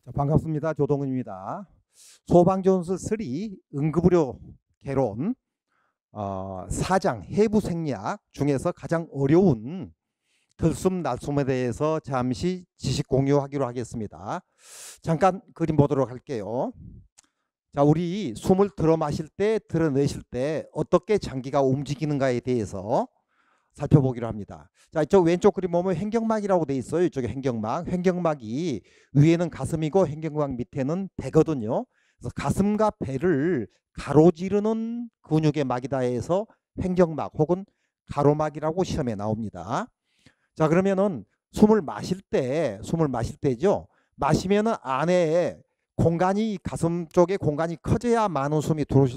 자, 반갑습니다. 조동은입니다. 소방전술 3 응급의료 개론 4장 해부 생리학 중에서 가장 어려운 들숨 날숨에 대해서 잠시 지식 공유하기로 하겠습니다. 잠깐 그림 보도록 할게요. 자, 우리 숨을 들어 마실 때 들어내실 때 어떻게 장기가 움직이는가에 대해서 살펴보기로 합니다. 자, 이쪽 왼쪽 그림 보면 횡격막이라고 돼 있어요. 이쪽에 횡격막. 횡격막이 위에는 가슴이고 횡격막 밑에는 배거든요. 그래서 가슴과 배를 가로지르는 근육의 막이다 해서 횡격막 혹은 가로막이라고 시험에 나옵니다. 자, 그러면은 숨을 마실 때죠. 마시면은 안에 공간이 가슴 쪽에 공간이 커져야 많은 숨이 들어올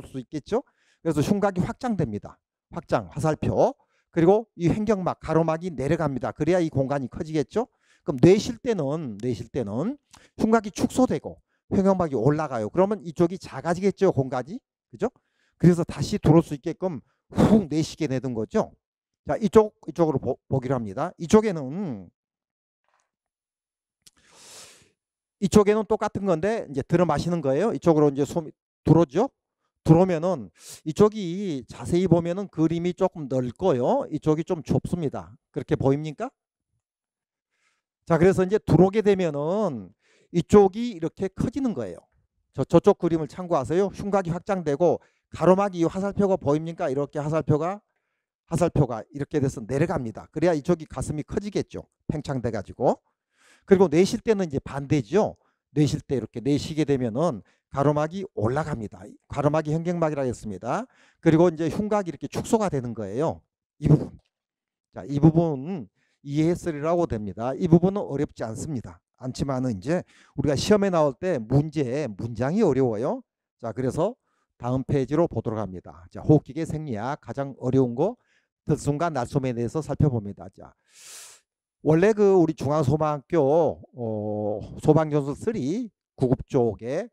수 있겠죠. 그래서 흉곽이 확장됩니다. 확장, 화살표. 그리고 이 횡격막, 가로막이 내려갑니다. 그래야 이 공간이 커지겠죠. 그럼 내쉴 때는 흉곽이 축소되고 횡격막이 올라가요. 그러면 이쪽이 작아지겠죠, 공간이. 그죠? 그래서 다시 들어올 수 있게끔 훅 내쉬게 되는 거죠. 자, 이쪽으로 보기로 합니다. 이쪽에는 똑같은 건데 이제 들어 마시는 거예요. 이쪽으로 이제 숨이 들어오죠. 들어오면은 이쪽이 자세히 보면은 그림이 조금 넓고요. 이쪽이 좀 좁습니다. 그렇게 보입니까? 자, 그래서 이제 들어오게 되면은 이쪽이 이렇게 커지는 거예요. 저쪽 그림을 참고하세요. 흉곽이 확장되고 가로막이 화살표가 보입니까? 이렇게 화살표가 이렇게 돼서 내려갑니다. 그래야 이쪽이 가슴이 커지겠죠. 팽창돼 가지고. 그리고 내쉴 때는 이제 반대죠. 내쉴 때 이렇게 내쉬게 되면은 가로막이 올라갑니다. 가로막이 횡격막이라고 했습니다. 그리고 이제 흉곽이 이렇게 축소가 되는 거예요. 이 부분. 자, 이 부분 이해했으리라고 됩니다. 이 부분은 어렵지 않지만은 이제 우리가 시험에 나올 때 문장이 어려워요. 자, 그래서 다음 페이지로 보도록 합니다. 자, 호흡기계 생리학 가장 어려운 거 들숨과 날숨에 대해서 살펴봅니다. 자, 원래 그 우리 중앙소방학교 소방전술 3 구급 쪽에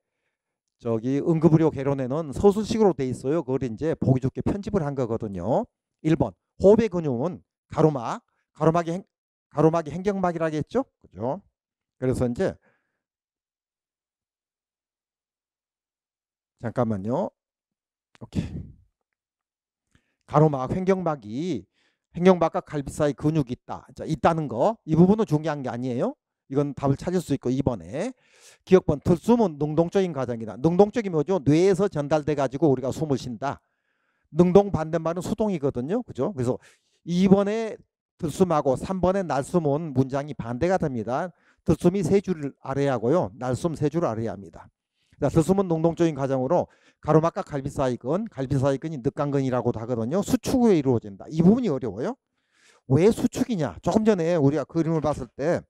저기 응급의료 개론에는 서술식으로 돼 있어요. 그걸 이제 보기 좋게 편집을 한 거거든요. 1번 호흡의 근육은 가로막이 횡격막이라겠죠. 그죠? 그래서 이제 잠깐만요. 오케이. 가로막 횡격막과 갈비 사이 근육이 있다. 자, 있다는 거. 이 부분은 중요한 게 아니에요. 이건 답을 찾을 수 있고 2번에 기억번 들숨은 능동적인 과정이다. 능동적이 뭐죠? 뇌에서 전달돼 가지고 우리가 숨을 쉰다. 능동 반대말은 수동이거든요. 그죠? 그래서 2번에 들숨하고 3번에 날숨은 문장이 반대가 됩니다. 들숨이 3줄을 알아야 하고요. 날숨 3줄을 알아야 합니다. 자, 들숨은 능동적인 과정으로 가로막과 갈비사이근이 늑간근이라고도 하거든요. 수축 후에 이루어진다. 이 부분이 어려워요. 왜 수축이냐? 조금 전에 우리가 그림을 봤을 때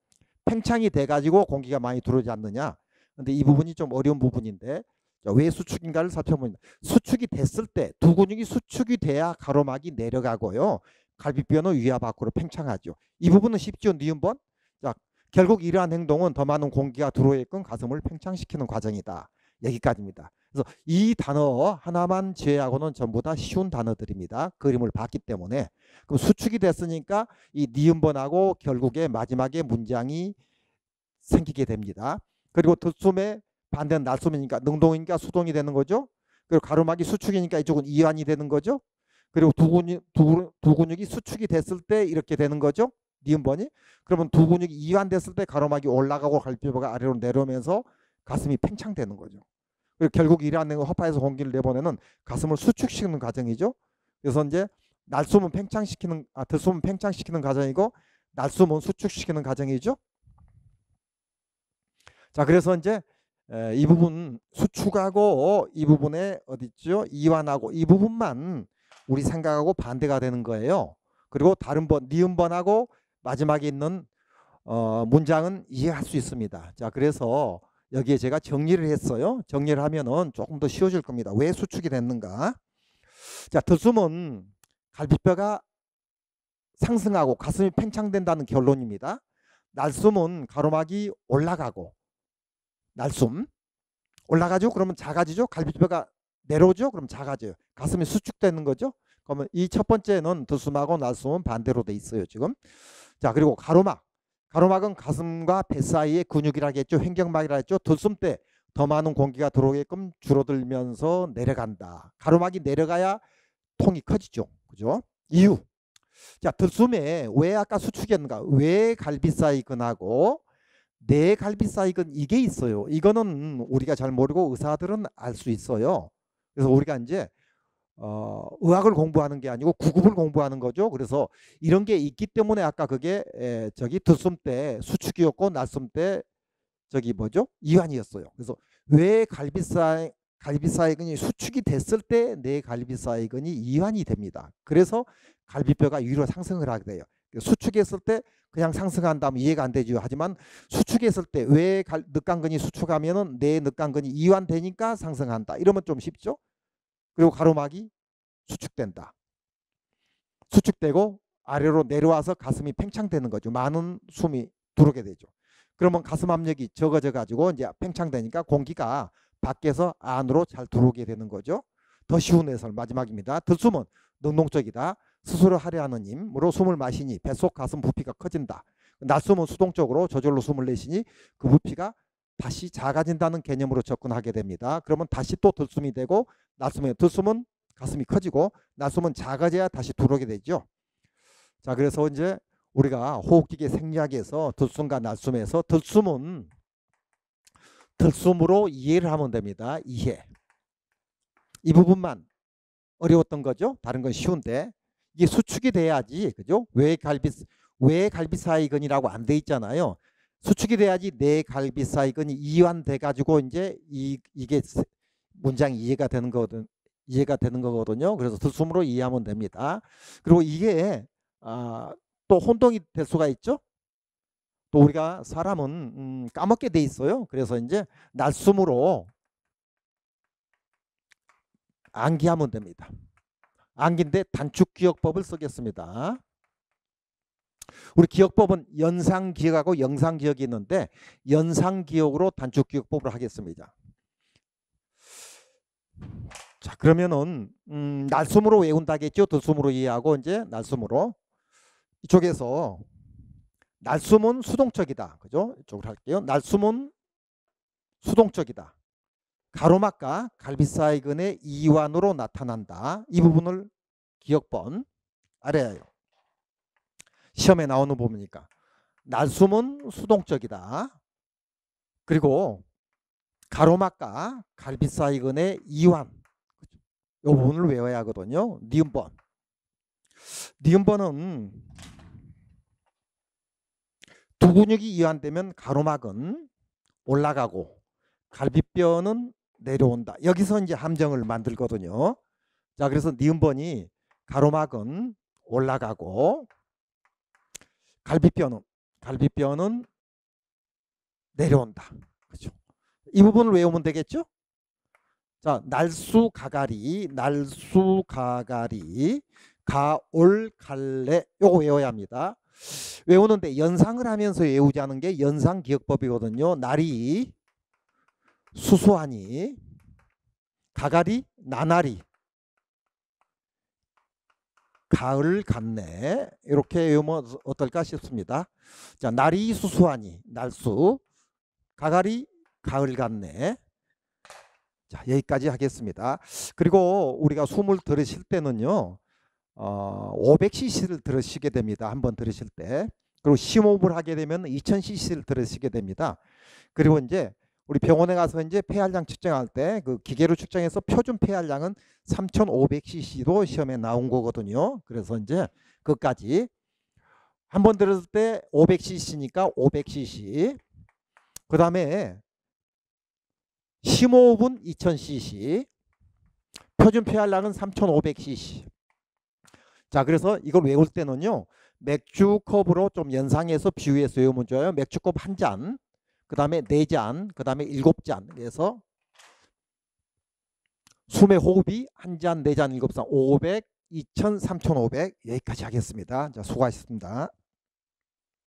팽창이 돼가지고 공기가 많이 들어오지 않느냐. 근데 이 부분이 좀 어려운 부분인데 왜 수축인가를 살펴봅니다. 수축이 됐을 때 두 근육이 수축이 돼야 가로막이 내려가고요. 갈비뼈는 위와 밖으로 팽창하죠. 이 부분은 쉽죠. 니은번. 자, 결국 이러한 행동은 더 많은 공기가 들어오게끔 가슴을 팽창시키는 과정이다. 여기까지입니다. 그래서 이 단어 하나만 제외하고는 전부 다 쉬운 단어들입니다. 그림을 봤기 때문에. 그럼 수축이 됐으니까 이 니은번하고 결국에 마지막에 문장이 생기게 됩니다. 그리고 들숨의 반대는 날숨이니까 능동이니까 수동이 되는 거죠. 그리고 가로막이 수축이니까 이쪽은 이완이 되는 거죠. 그리고 두 근육이 수축이 됐을 때 이렇게 되는 거죠. 니은번이. 그러면 두 근육이 이완됐을 때 가로막이 올라가고 갈비뼈가 아래로 내려오면서 가슴이 팽창되는 거죠. 그리고 결국 이러한 내용을 허파에서 공기를 내보내는 가슴을 수축시키는 과정이죠. 그래서 이제 들숨은 팽창시키는 과정이고 날숨은 수축시키는 과정이죠. 자, 그래서 이제 이 부분 수축하고 이 부분에 어디죠? 이완하고 이 부분만 우리 생각하고 반대가 되는 거예요. 그리고 다른 니은번하고 마지막에 있는 문장은 이해할 수 있습니다. 자, 그래서 여기에 제가 정리를 했어요. 정리를 하면은 조금 더 쉬워질 겁니다. 왜 수축이 됐는가? 자, 들숨은 갈비뼈가 상승하고 가슴이 팽창된다는 결론입니다. 날숨은 가로막이 올라가고 날숨 올라가죠. 그러면 작아지죠. 갈비뼈가 내려오죠. 그럼 작아져요. 가슴이 수축되는 거죠. 그러면 이 첫 번째는 들숨하고 날숨은 반대로 돼 있어요. 지금. 자, 그리고 가로막 가로막은 가슴과 배 사이의 근육이라 했죠. 횡격막이라 했죠. 들숨 때 더 많은 공기가 들어오게끔 줄어들면서 내려간다. 가로막이 내려가야 통이 커지죠. 그죠? 이유. 자, 들숨에 왜 아까 수축이었는가? 왜 갈비사이근하고 내 갈비사이근 이게 있어요. 이거는 우리가 잘 모르고 의사들은 알 수 있어요. 그래서 우리가 이제 의학을 공부하는 게 아니고 구급을 공부하는 거죠. 그래서 이런 게 있기 때문에 아까 그게 저기 들숨 때 수축이었고 날숨 때 저기 뭐죠? 이완이었어요. 그래서 왜 갈비사이근이 수축이 됐을 때 내 갈비사이근이 이완이 됩니다. 그래서 갈비뼈가 위로 상승을 하게 돼요. 수축했을 때 그냥 상승한다면 이해가 안 되죠. 하지만 수축했을 때 왜 늑강근이 수축하면은 내 늑강근이 이완되니까 상승한다. 이러면 좀 쉽죠. 그리고 가로막이 수축된다. 수축되고 아래로 내려와서 가슴이 팽창되는 거죠. 많은 숨이 들어오게 되죠. 그러면 가슴 압력이 적어져 가지고 이제 팽창되니까 공기가 밖에서 안으로 잘 들어오게 되는 거죠. 더 쉬운 해설 마지막입니다. 들숨은 능동적이다. 스스로 하려 하는 힘으로 숨을 마시니 뱃속 가슴 부피가 커진다. 날숨은 수동적으로 저절로 숨을 내쉬니 그 부피가 다시 작아진다는 개념으로 접근하게 됩니다. 그러면 다시 또 들숨이 되고 들숨은 가슴이 커지고 날숨은 작아져야 다시 들어오게 되죠. 자, 그래서 이제 우리가 호흡기계 생리학에서 들숨과 날숨에서 들숨은 들숨으로 이해를 하면 됩니다. 이해. 이 부분만 어려웠던 거죠. 다른 건 쉬운데 이게 수축이 돼야지, 그죠? 왜 갈비사이근이라고 안 돼 있잖아요. 수축이 돼야지 내 갈비사이근이 이완돼 가지고 이제 이게 문장이 이해가 되는 거거든요. 그래서 들숨으로 이해하면 됩니다. 그리고 이게 또 혼동이 될 수가 있죠. 또 우리가 사람은 까먹게 돼 있어요. 그래서 이제 날숨으로 암기하면 됩니다. 암기인데 단축기억법을 쓰겠습니다. 우리 기억법은 연상기억하고 영상기억이 있는데 연상기억으로 단축기억법을 하겠습니다. 자, 그러면은 날숨으로 외운다겠죠. 들숨으로 이해하고 이제 날숨으로. 이쪽에서 날숨은 수동적이다. 그죠? 이쪽으로 할게요. 날숨은 수동적이다. 가로막과 갈비사이근의 이완으로 나타난다. 이 부분을 기억번 알아야 해요. 시험에 나오는 부분이니까. 날숨은 수동적이다. 그리고 가로막과 갈비사이근의 이완. 이 부분을 외워야 하거든요. 니은번. 니은번은 두 근육이 이완되면 가로막은 올라가고 갈비뼈는 내려온다. 여기서 이제 함정을 만들거든요. 자, 그래서 니은번이 가로막은 올라가고 갈비뼈는 내려온다. 그렇죠? 이 부분을 외우면 되겠죠? 자, 날수가가리, 가올갈래 요거 외워야 합니다. 외우는데 연상을 하면서 외우지 않은 게 연상기억법이거든요. 날이 수수하니, 가가리 나날이, 가을 같네. 이렇게 외우면 어떨까 싶습니다. 자, 날이 수수하니, 날수, 가가리 가을 같네. 자, 여기까지 하겠습니다. 그리고 우리가 숨을 들으실 때는요, 500cc를 들으시게 됩니다. 한번 들으실 때. 그리고 심호흡을 하게 되면 2000cc를 들으시게 됩니다. 그리고 이제 우리 병원에 가서 이제 폐활량 측정할 때 그 기계로 측정해서 표준 폐활량은 3500cc도 시험에 나온 거거든요. 그래서 이제 그까지 한번 들었을 때 500cc니까 500cc. 그 다음에 심호흡은 2000cc. 표준 폐활량은 3500cc. 자, 그래서 이걸 외울 때는요, 맥주컵으로 좀 연상해서 비유해서 외우면 좋아요. 맥주컵 한 잔, 그 다음에 4잔, 그 다음에 7잔. 그래서 숨의 호흡이 한 잔, 4잔, 7잔, 500, 2000, 3500 여기까지 하겠습니다. 자, 수고하셨습니다.